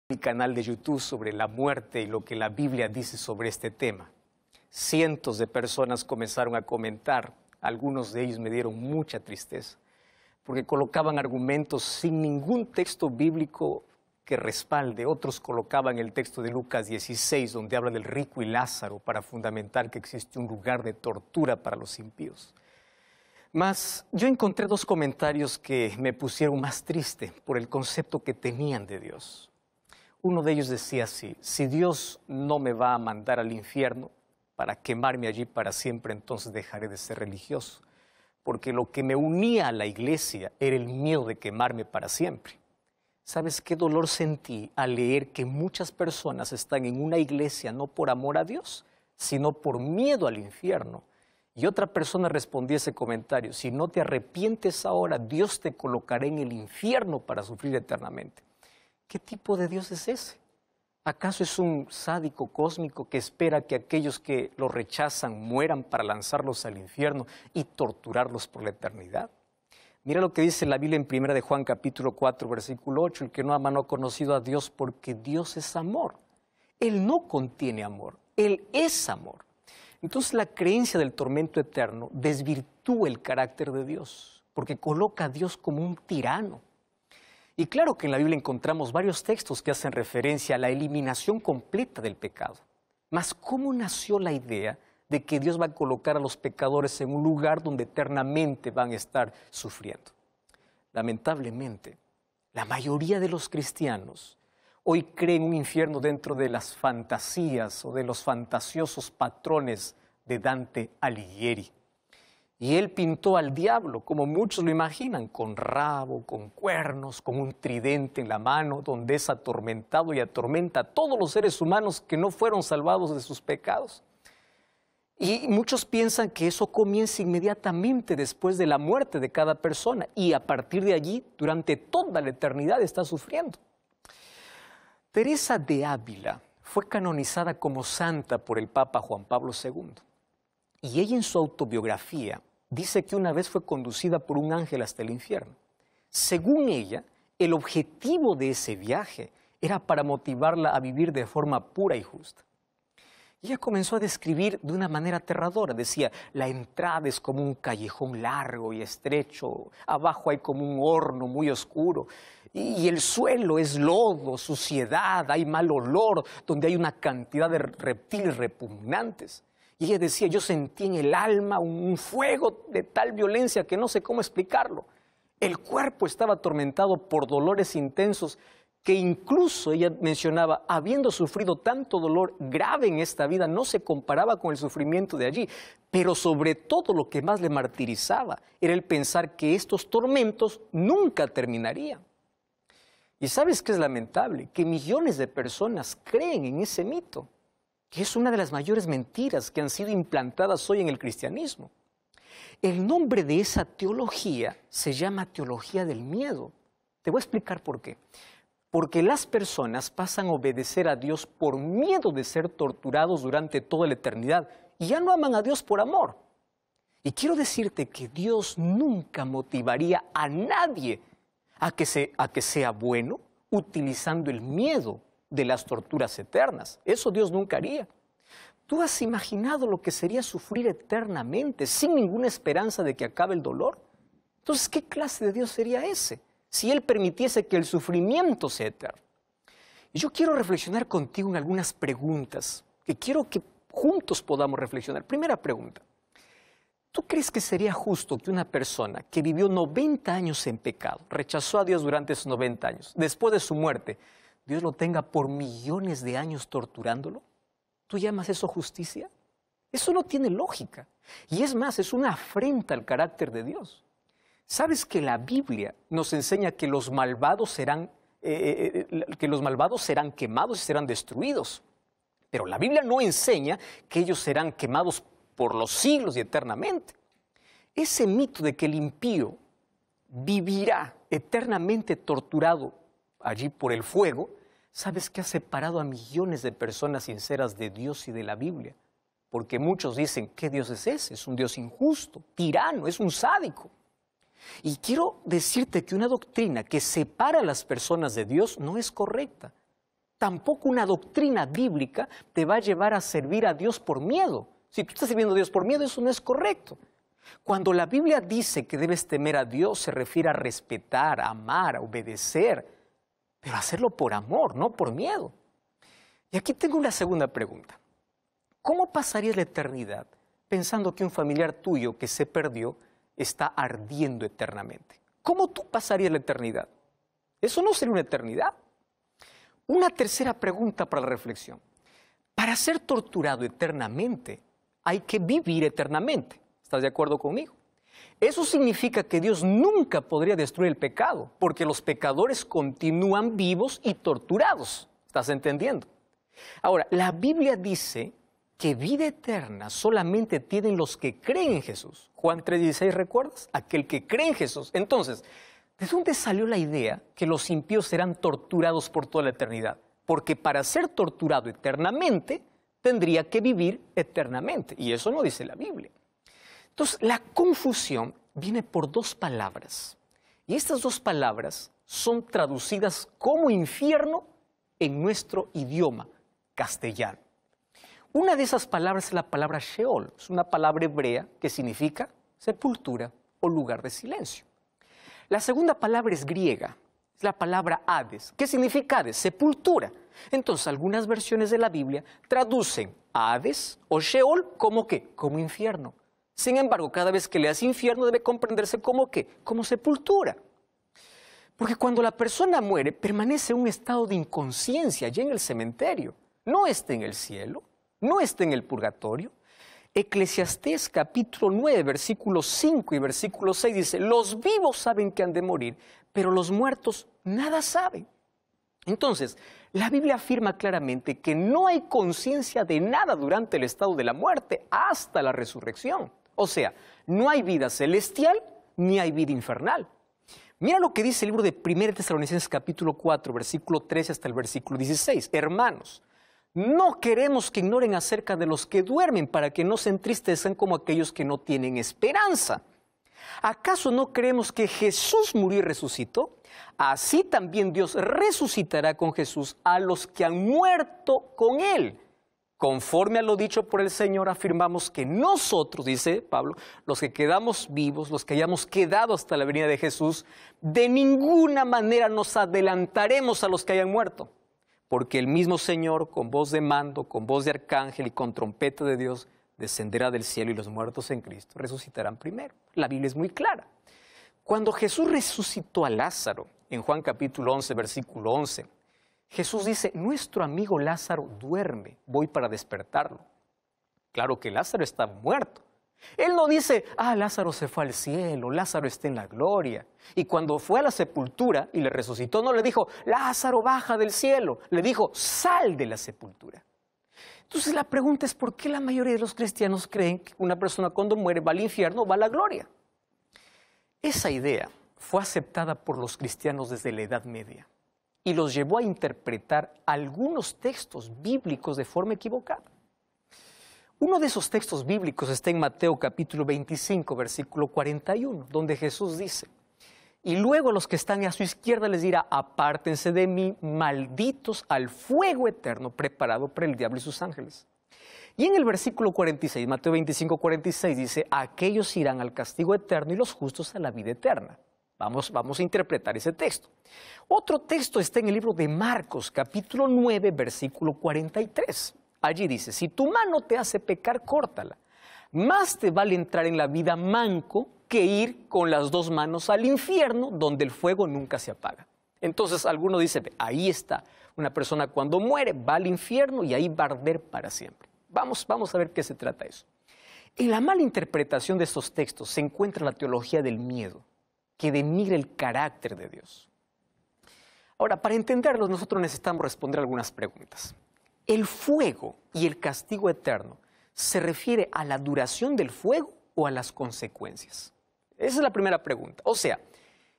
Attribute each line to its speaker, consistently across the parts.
Speaker 1: Mi canal de YouTube sobre la muerte y lo que la Biblia dice sobre este tema. Cientos de personas comenzaron a comentar, algunos de ellos me dieron mucha tristeza, porque colocaban argumentos sin ningún texto bíblico que respalde. Otros colocaban el texto de Lucas 16, donde habla del rico y Lázaro, para fundamentar que existe un lugar de tortura para los impíos. Mas yo encontré dos comentarios que me pusieron más triste por el concepto que tenían de Dios. Uno de ellos decía así: si Dios no me va a mandar al infierno para quemarme allí para siempre, entonces dejaré de ser religioso. Porque lo que me unía a la iglesia era el miedo de quemarme para siempre. ¿Sabes qué dolor sentí al leer que muchas personas están en una iglesia no por amor a Dios, sino por miedo al infierno? Y otra persona respondía ese comentario: si no te arrepientes ahora, Dios te colocará en el infierno para sufrir eternamente. ¿Qué tipo de Dios es ese? ¿Acaso es un sádico cósmico que espera que aquellos que lo rechazan mueran para lanzarlos al infierno y torturarlos por la eternidad? Mira lo que dice la Biblia en 1 de Juan capítulo 4, versículo 8. El que no ama no ha conocido a Dios, porque Dios es amor. Él no contiene amor, Él es amor. Entonces la creencia del tormento eterno desvirtúa el carácter de Dios, porque coloca a Dios como un tirano. Y claro que en la Biblia encontramos varios textos que hacen referencia a la eliminación completa del pecado. Mas ¿cómo nació la idea de que Dios va a colocar a los pecadores en un lugar donde eternamente van a estar sufriendo? Lamentablemente, la mayoría de los cristianos hoy creen un infierno dentro de las fantasías o de los fantasiosos patrones de Dante Alighieri. Y él pintó al diablo, como muchos lo imaginan, con rabo, con cuernos, con un tridente en la mano, donde es atormentado y atormenta a todos los seres humanos que no fueron salvados de sus pecados. Y muchos piensan que eso comienza inmediatamente después de la muerte de cada persona, y a partir de allí, durante toda la eternidad, está sufriendo. Teresa de Ávila fue canonizada como santa por el Papa Juan Pablo II. Y ella en su autobiografía dice que una vez fue conducida por un ángel hasta el infierno. Según ella, el objetivo de ese viaje era para motivarla a vivir de forma pura y justa. Y ella comenzó a describir de una manera aterradora. Decía: la entrada es como un callejón largo y estrecho, abajo hay como un horno muy oscuro, y el suelo es lodo, suciedad, hay mal olor, donde hay una cantidad de reptiles repugnantes. Y ella decía: yo sentí en el alma un fuego de tal violencia que no sé cómo explicarlo. El cuerpo estaba atormentado por dolores intensos que incluso, ella mencionaba, habiendo sufrido tanto dolor grave en esta vida, no se comparaba con el sufrimiento de allí. Pero sobre todo lo que más le martirizaba era el pensar que estos tormentos nunca terminarían. Y ¿sabes qué es lamentable? Que millones de personas creen en ese mito, que es una de las mayores mentiras que han sido implantadas hoy en el cristianismo. El nombre de esa teología se llama teología del miedo. Te voy a explicar por qué. Porque las personas pasan a obedecer a Dios por miedo de ser torturados durante toda la eternidad, y ya no aman a Dios por amor. Y quiero decirte que Dios nunca motivaría a nadie a que sea bueno utilizando el miedo de las torturas eternas. Eso Dios nunca haría. ¿Tú has imaginado lo que sería sufrir eternamente sin ninguna esperanza de que acabe el dolor? Entonces, ¿qué clase de Dios sería ese si Él permitiese que el sufrimiento sea eterno? Y yo quiero reflexionar contigo en algunas preguntas que quiero que juntos podamos reflexionar. Primera pregunta: ¿tú crees que sería justo que una persona que vivió 90 años en pecado, rechazó a Dios durante esos 90 años, después de su muerte, Dios lo tenga por millones de años torturándolo? ¿Tú llamas eso justicia? Eso no tiene lógica. Y es más, es una afrenta al carácter de Dios. ¿Sabes que la Biblia nos enseña que los malvados serán quemados y serán destruidos? Pero la Biblia no enseña que ellos serán quemados por los siglos y eternamente. Ese mito de que el impío vivirá eternamente torturado allí por el fuego, ¿sabes qué ha separado a millones de personas sinceras de Dios y de la Biblia? Porque muchos dicen: ¿qué Dios es ese? Es un Dios injusto, tirano, es un sádico. Y quiero decirte que una doctrina que separa a las personas de Dios no es correcta. Tampoco una doctrina bíblica te va a llevar a servir a Dios por miedo. Si tú estás sirviendo a Dios por miedo, eso no es correcto. Cuando la Biblia dice que debes temer a Dios, se refiere a respetar, a amar, a obedecer, pero hacerlo por amor, no por miedo. Y aquí tengo una segunda pregunta. ¿Cómo pasarías la eternidad pensando que un familiar tuyo que se perdió está ardiendo eternamente? ¿Cómo tú pasarías la eternidad? Eso no sería una eternidad. Una tercera pregunta para la reflexión. Para ser torturado eternamente, hay que vivir eternamente. ¿Estás de acuerdo conmigo? Eso significa que Dios nunca podría destruir el pecado, porque los pecadores continúan vivos y torturados. ¿Estás entendiendo? Ahora, la Biblia dice que vida eterna solamente tienen los que creen en Jesús. Juan 3:16, ¿recuerdas? Aquel que cree en Jesús. Entonces, ¿de dónde salió la idea que los impíos serán torturados por toda la eternidad? Porque para ser torturado eternamente, tendría que vivir eternamente. Y eso no dice la Biblia. Entonces, la confusión viene por dos palabras. Y estas dos palabras son traducidas como infierno en nuestro idioma castellano. Una de esas palabras es la palabra Sheol. Es una palabra hebrea que significa sepultura o lugar de silencio. La segunda palabra es griega, es la palabra Hades. ¿Qué significa Hades? Sepultura. Entonces, algunas versiones de la Biblia traducen Hades o Sheol como ¿qué? Como infierno. Sin embargo, cada vez que leas infierno debe comprenderse como ¿qué? Como sepultura. Porque cuando la persona muere, permanece en un estado de inconsciencia allá en el cementerio. No está en el cielo, no está en el purgatorio. Eclesiastés capítulo 9, versículos 5 y versículo 6 dice, los vivos saben que han de morir, pero los muertos nada saben. Entonces, la Biblia afirma claramente que no hay conciencia de nada durante el estado de la muerte hasta la resurrección. O sea, no hay vida celestial ni hay vida infernal. Mira lo que dice el libro de 1 Tesalonicenses capítulo 4, versículo 13 hasta el versículo 16. Hermanos, no queremos que ignoren acerca de los que duermen para que no se entristezcan como aquellos que no tienen esperanza. ¿Acaso no creemos que Jesús murió y resucitó? Así también Dios resucitará con Jesús a los que han muerto con Él. Conforme a lo dicho por el Señor, afirmamos que nosotros, dice Pablo, los que quedamos vivos, los que hayamos quedado hasta la venida de Jesús, de ninguna manera nos adelantaremos a los que hayan muerto. Porque el mismo Señor, con voz de mando, con voz de arcángel y con trompeta de Dios, descenderá del cielo y los muertos en Cristo resucitarán primero. La Biblia es muy clara. Cuando Jesús resucitó a Lázaro, en Juan capítulo 11, versículo 11, Jesús dice, nuestro amigo Lázaro duerme, voy para despertarlo. Claro que Lázaro está muerto. Él no dice, Lázaro se fue al cielo, Lázaro está en la gloria. Y cuando fue a la sepultura y le resucitó, no le dijo, Lázaro baja del cielo. Le dijo, sal de la sepultura. Entonces la pregunta es, ¿por qué la mayoría de los cristianos creen que una persona cuando muere va al infierno o va a la gloria? Esa idea fue aceptada por los cristianos desde la Edad Media y los llevó a interpretar algunos textos bíblicos de forma equivocada. Uno de esos textos bíblicos está en Mateo capítulo 25, versículo 41, donde Jesús dice, y luego a los que están a su izquierda les dirá, apártense de mí, malditos al fuego eterno preparado para el diablo y sus ángeles. Y en el versículo 46, Mateo 25, 46 dice, aquellos irán al castigo eterno y los justos a la vida eterna. Vamos a interpretar ese texto. Otro texto está en el libro de Marcos, capítulo 9, versículo 43. Allí dice, si tu mano te hace pecar, córtala. Más te vale entrar en la vida manco que ir con las dos manos al infierno, donde el fuego nunca se apaga. Entonces, alguno dice, ahí está, una persona cuando muere va al infierno y ahí va a arder para siempre. Vamos a ver qué se trata eso. En la mala interpretación de estos textos se encuentra la teología del miedo, que denigra el carácter de Dios. Ahora, para entenderlos, nosotros necesitamos responder algunas preguntas. ¿El fuego y el castigo eterno se refiere a la duración del fuego o a las consecuencias? Esa es la primera pregunta. O sea,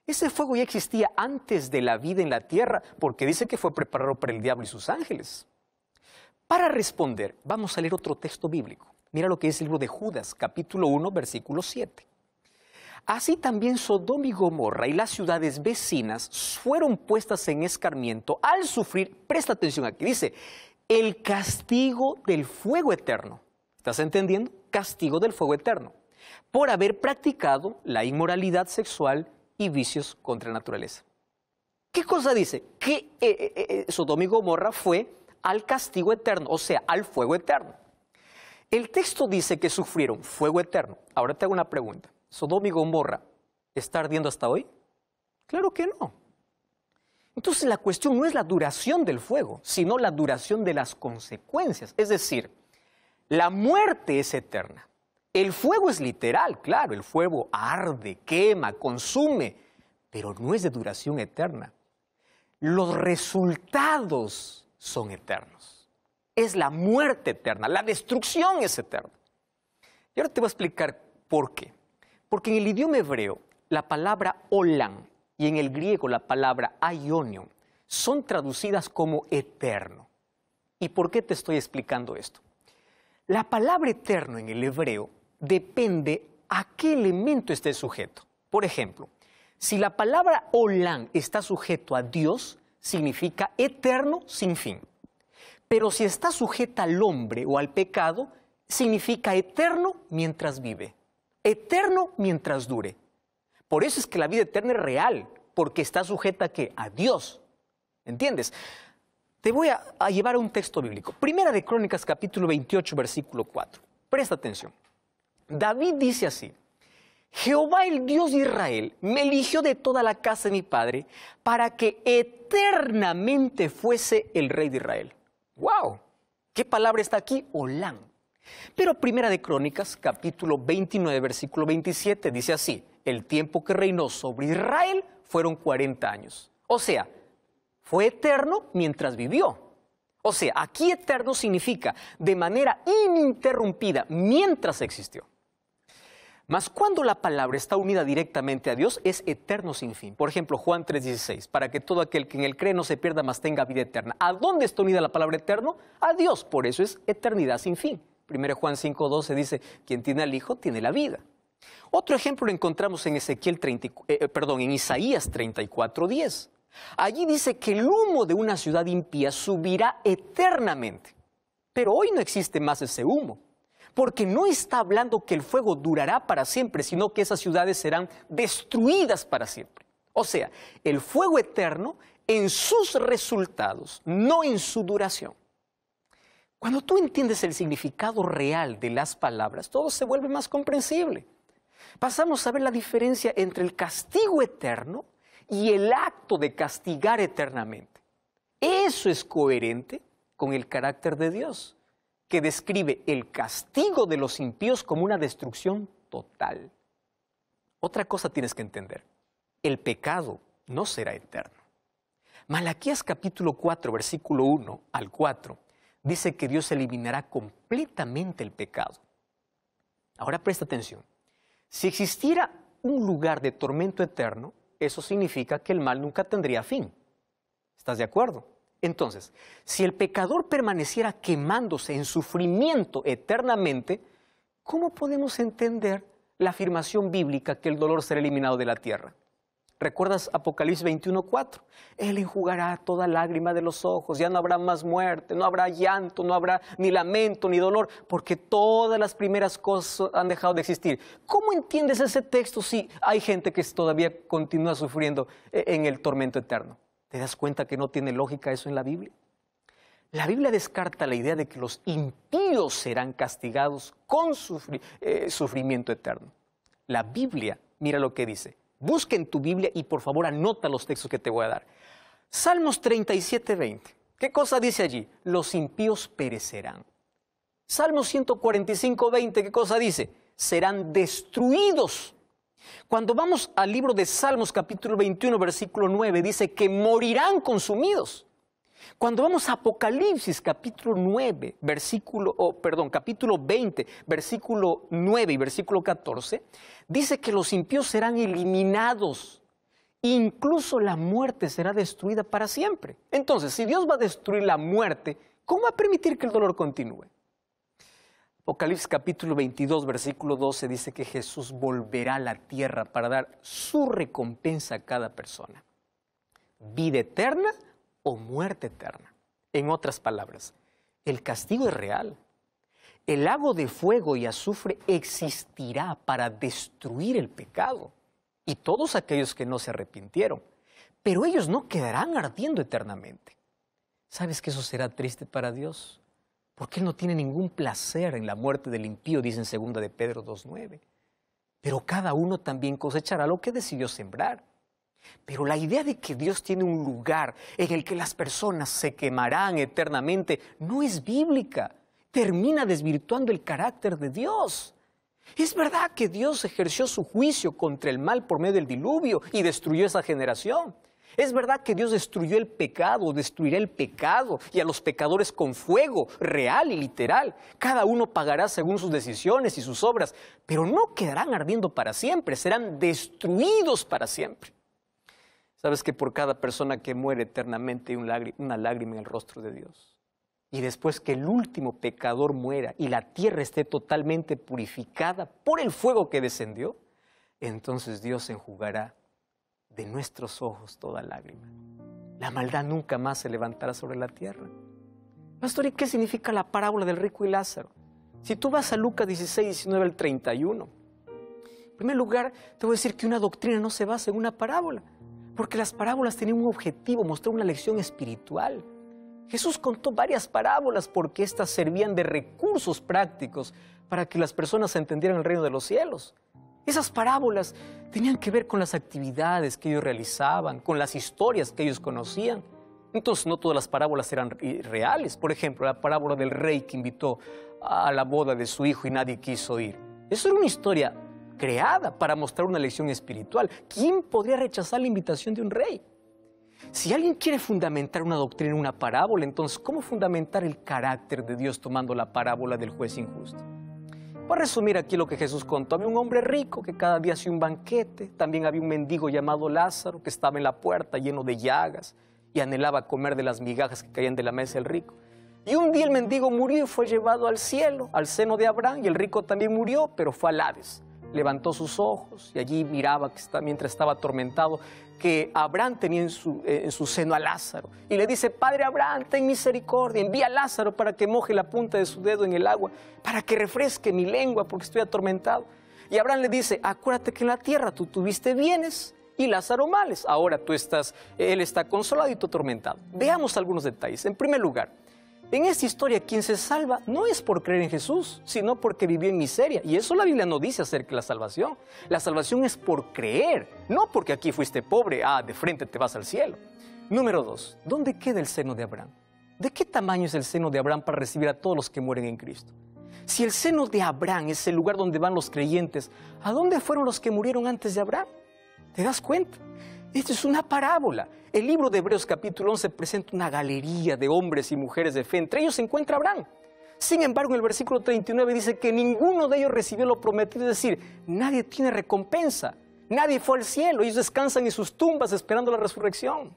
Speaker 1: ese fuego ya existía antes de la vida en la tierra, porque dice que fue preparado para el diablo y sus ángeles. Para responder, vamos a leer otro texto bíblico. Mira lo que dice el libro de Judas, capítulo 1, versículo 7. Así también Sodoma y Gomorra y las ciudades vecinas fueron puestas en escarmiento al sufrir, presta atención aquí, dice, el castigo del fuego eterno. ¿Estás entendiendo? Castigo del fuego eterno. Por haber practicado la inmoralidad sexual y vicios contra la naturaleza. ¿Qué cosa dice? Que Sodoma y Gomorra fue al castigo eterno, o sea, al fuego eterno. El texto dice que sufrieron fuego eterno. Ahora te hago una pregunta. ¿Sodoma y Gomorra está ardiendo hasta hoy? Claro que no. Entonces la cuestión no es la duración del fuego, sino la duración de las consecuencias. Es decir, la muerte es eterna. El fuego es literal, claro, el fuego arde, quema, consume, pero no es de duración eterna. Los resultados son eternos. Es la muerte eterna, la destrucción es eterna. Y ahora te voy a explicar por qué. Porque en el idioma hebreo, la palabra olam y en el griego la palabra aionion son traducidas como eterno. ¿Y por qué te estoy explicando esto? La palabra eterno en el hebreo depende a qué elemento esté sujeto. Por ejemplo, si la palabra olam está sujeto a Dios, significa eterno sin fin. Pero si está sujeta al hombre o al pecado, significa eterno mientras vive. Eterno mientras dure. Por eso es que la vida eterna es real, porque está sujeta ¿a qué? A Dios. ¿Entiendes? Te voy a llevar a un texto bíblico. Primera de Crónicas, capítulo 28, versículo 4. Presta atención. David dice así: Jehová, el Dios de Israel, me eligió de toda la casa de mi padre para que eternamente fuese el rey de Israel. ¡Wow! ¿Qué palabra está aquí? Olam. Pero Primera de Crónicas, capítulo 29, versículo 27, dice así: el tiempo que reinó sobre Israel fueron 40 años. O sea, fue eterno mientras vivió. O sea, aquí eterno significa de manera ininterrumpida mientras existió. Mas cuando la palabra está unida directamente a Dios, es eterno sin fin. Por ejemplo, Juan 3:16, para que todo aquel que en él cree no se pierda, mas tenga vida eterna. ¿A dónde está unida la palabra eterno? A Dios, por eso es eternidad sin fin. 1 Juan 5:12 dice, quien tiene al Hijo tiene la vida. Otro ejemplo lo encontramos en en Isaías 34:10. Allí dice que el humo de una ciudad impía subirá eternamente. Pero hoy no existe más ese humo, porque no está hablando que el fuego durará para siempre, sino que esas ciudades serán destruidas para siempre. O sea, el fuego eterno en sus resultados, no en su duración. Cuando tú entiendes el significado real de las palabras, todo se vuelve más comprensible. Pasamos a ver la diferencia entre el castigo eterno y el acto de castigar eternamente. Eso es coherente con el carácter de Dios, que describe el castigo de los impíos como una destrucción total. Otra cosa tienes que entender: el pecado no será eterno. Malaquías capítulo 4, versículo 1 al 4, dice que Dios eliminará completamente el pecado. Ahora presta atención. Si existiera un lugar de tormento eterno, eso significa que el mal nunca tendría fin. ¿Estás de acuerdo? Entonces, si el pecador permaneciera quemándose en sufrimiento eternamente, ¿cómo podemos entender la afirmación bíblica que el dolor será eliminado de la tierra? ¿Recuerdas Apocalipsis 21:4? Él enjugará toda lágrima de los ojos, ya no habrá más muerte, no habrá llanto, no habrá ni lamento ni dolor, porque todas las primeras cosas han dejado de existir. ¿Cómo entiendes ese texto si hay gente que todavía continúa sufriendo en el tormento eterno? ¿Te das cuenta que no tiene lógica eso en la Biblia? La Biblia descarta la idea de que los impíos serán castigados con sufrimiento eterno. La Biblia, mira lo que dice. Busca en tu Biblia y por favor anota los textos que te voy a dar. Salmos 37:20. ¿Qué cosa dice allí? Los impíos perecerán. Salmos 145:20. ¿Qué cosa dice? Serán destruidos. Cuando vamos al libro de Salmos capítulo 21, versículo 9, dice que morirán consumidos. Cuando vamos a Apocalipsis capítulo 9, capítulo 20, versículo 9 y versículo 14, dice que los impíos serán eliminados. Incluso la muerte será destruida para siempre. Entonces, si Dios va a destruir la muerte, ¿cómo va a permitir que el dolor continúe? Apocalipsis capítulo 22, versículo 12 dice que Jesús volverá a la tierra para dar su recompensa a cada persona. Vida eterna o muerte eterna. En otras palabras, el castigo es real. El lago de fuego y azufre existirá para destruir el pecado y todos aquellos que no se arrepintieron. Pero ellos no quedarán ardiendo eternamente. ¿Sabes que eso será triste para Dios? Porque Él no tiene ningún placer en la muerte del impío, dice en 2 de Pedro 2:9. Pero cada uno también cosechará lo que decidió sembrar. Pero la idea de que Dios tiene un lugar en el que las personas se quemarán eternamente no es bíblica. Termina desvirtuando el carácter de Dios. Es verdad que Dios ejerció su juicio contra el mal por medio del diluvio y destruyó esa generación. Es verdad que Dios destruyó el pecado, destruirá el pecado y a los pecadores con fuego, real y literal. Cada uno pagará según sus decisiones y sus obras, pero no quedarán ardiendo para siempre, serán destruidos para siempre. ¿Sabes que por cada persona que muere eternamente hay una lágrima en el rostro de Dios? Y después que el último pecador muera y la tierra esté totalmente purificada por el fuego que descendió, entonces Dios enjugará de nuestros ojos toda lágrima. La maldad nunca más se levantará sobre la tierra. Pastor, ¿y qué significa la parábola del rico y Lázaro? Si tú vas a Lucas 16, 19 al 31, en primer lugar, te voy a decir que una doctrina no se basa en una parábola, porque las parábolas tenían un objetivo, mostrar una lección espiritual. Jesús contó varias parábolas porque éstas servían de recursos prácticos para que las personas entendieran el reino de los cielos. Esas parábolas tenían que ver con las actividades que ellos realizaban, con las historias que ellos conocían. Entonces no todas las parábolas eran reales. Por ejemplo, la parábola del rey que invitó a la boda de su hijo y nadie quiso ir. Eso era una historia creada para mostrar una lección espiritual. ¿Quién podría rechazar la invitación de un rey? Si alguien quiere fundamentar una doctrina en una parábola, entonces ¿cómo fundamentar el carácter de Dios tomando la parábola del juez injusto? Para resumir aquí lo que Jesús contó, había un hombre rico que cada día hacía un banquete. También había un mendigo llamado Lázaro que estaba en la puerta lleno de llagas y anhelaba comer de las migajas que caían de la mesa del rico. Y un día el mendigo murió y fue llevado al cielo, al seno de Abraham, y el rico también murió, pero fue al Hades. Levantó sus ojos y allí miraba, mientras estaba atormentado, que Abraham tenía en su seno a Lázaro. Y le dice: Padre Abraham, ten misericordia, envía a Lázaro para que moje la punta de su dedo en el agua, para que refresque mi lengua, porque estoy atormentado. Y Abraham le dice: acuérdate que en la tierra tú tuviste bienes y Lázaro males. Ahora él está consolado y tú atormentado. Veamos algunos detalles. En primer lugar, en esta historia quien se salva no es por creer en Jesús, sino porque vivió en miseria. Y eso la Biblia no dice acerca de la salvación. La salvación es por creer, no porque aquí fuiste pobre, de frente te vas al cielo. Número 2, ¿dónde queda el seno de Abraham? ¿De qué tamaño es el seno de Abraham para recibir a todos los que mueren en Cristo? Si el seno de Abraham es el lugar donde van los creyentes, ¿a dónde fueron los que murieron antes de Abraham? ¿Te das cuenta? Esto es una parábola. El libro de Hebreos capítulo 11 presenta una galería de hombres y mujeres de fe. Entre ellos se encuentra Abraham. Sin embargo, en el versículo 39 dice que ninguno de ellos recibió lo prometido. Es decir, nadie tiene recompensa. Nadie fue al cielo. Ellos descansan en sus tumbas esperando la resurrección.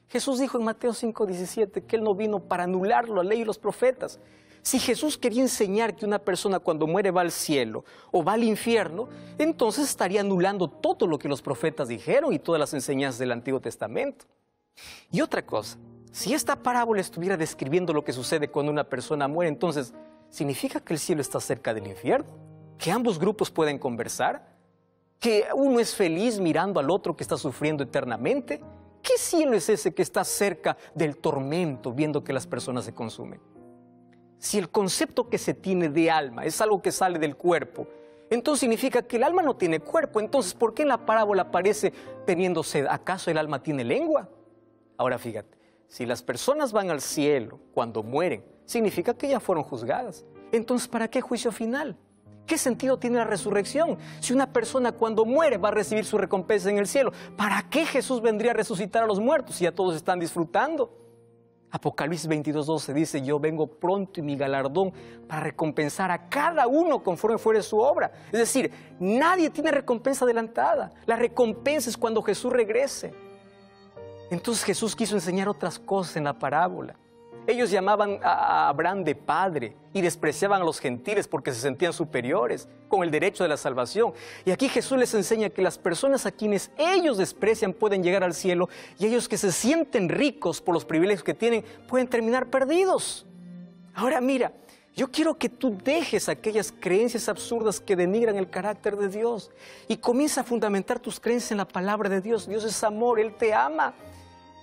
Speaker 1: Jesús dijo en Mateo 5:17 que Él no vino para anular la ley y los profetas. Si Jesús quería enseñar que una persona cuando muere va al cielo o va al infierno, entonces estaría anulando todo lo que los profetas dijeron y todas las enseñanzas del Antiguo Testamento. Y otra cosa, si esta parábola estuviera describiendo lo que sucede cuando una persona muere, entonces, ¿significa que el cielo está cerca del infierno? ¿Que ambos grupos pueden conversar? ¿Que uno es feliz mirando al otro que está sufriendo eternamente? ¿Qué cielo es ese que está cerca del tormento viendo que las personas se consumen? Si el concepto que se tiene de alma es algo que sale del cuerpo, entonces significa que el alma no tiene cuerpo. Entonces, ¿por qué en la parábola aparece teniendo sed? ¿Acaso el alma tiene lengua? Ahora fíjate, si las personas van al cielo cuando mueren, significa que ya fueron juzgadas. Entonces, ¿para qué juicio final? ¿Qué sentido tiene la resurrección? Si una persona cuando muere va a recibir su recompensa en el cielo, ¿para qué Jesús vendría a resucitar a los muertos si ya todos están disfrutando? Apocalipsis 22:12 dice: yo vengo pronto y mi galardón para recompensar a cada uno conforme fuere su obra. Es decir, nadie tiene recompensa adelantada. La recompensa es cuando Jesús regrese. Entonces Jesús quiso enseñar otras cosas en la parábola. Ellos llamaban a Abraham de padre y despreciaban a los gentiles porque se sentían superiores con el derecho de la salvación. Y aquí Jesús les enseña que las personas a quienes ellos desprecian pueden llegar al cielo, y ellos que se sienten ricos por los privilegios que tienen pueden terminar perdidos. Ahora mira, yo quiero que tú dejes aquellas creencias absurdas que denigran el carácter de Dios y comienza a fundamentar tus creencias en la palabra de Dios. Dios es amor, Él te ama.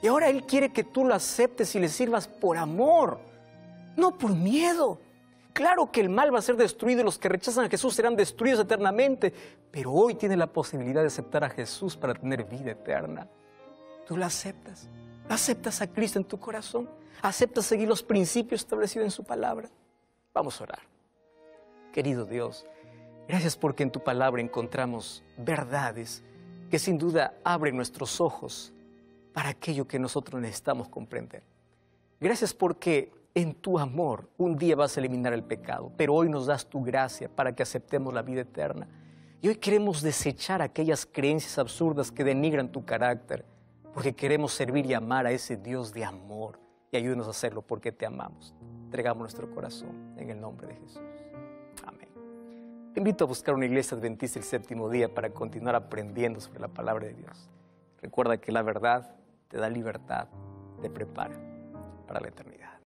Speaker 1: Y ahora Él quiere que tú lo aceptes y le sirvas por amor, no por miedo. Claro que el mal va a ser destruido y los que rechazan a Jesús serán destruidos eternamente, pero hoy tienes la posibilidad de aceptar a Jesús para tener vida eterna. ¿Tú lo aceptas? ¿Aceptas a Cristo en tu corazón? ¿Aceptas seguir los principios establecidos en su palabra? Vamos a orar. Querido Dios, gracias porque en tu palabra encontramos verdades que sin duda abren nuestros ojos para aquello que nosotros necesitamos comprender. Gracias porque en tu amor un día vas a eliminar el pecado, pero hoy nos das tu gracia para que aceptemos la vida eterna. Y hoy queremos desechar aquellas creencias absurdas que denigran tu carácter, porque queremos servir y amar a ese Dios de amor. Y ayúdanos a hacerlo porque te amamos. Entregamos nuestro corazón en el nombre de Jesús. Amén. Te invito a buscar una iglesia adventista el séptimo día para continuar aprendiendo sobre la palabra de Dios. Recuerda que la verdad te da libertad, te prepara para la eternidad.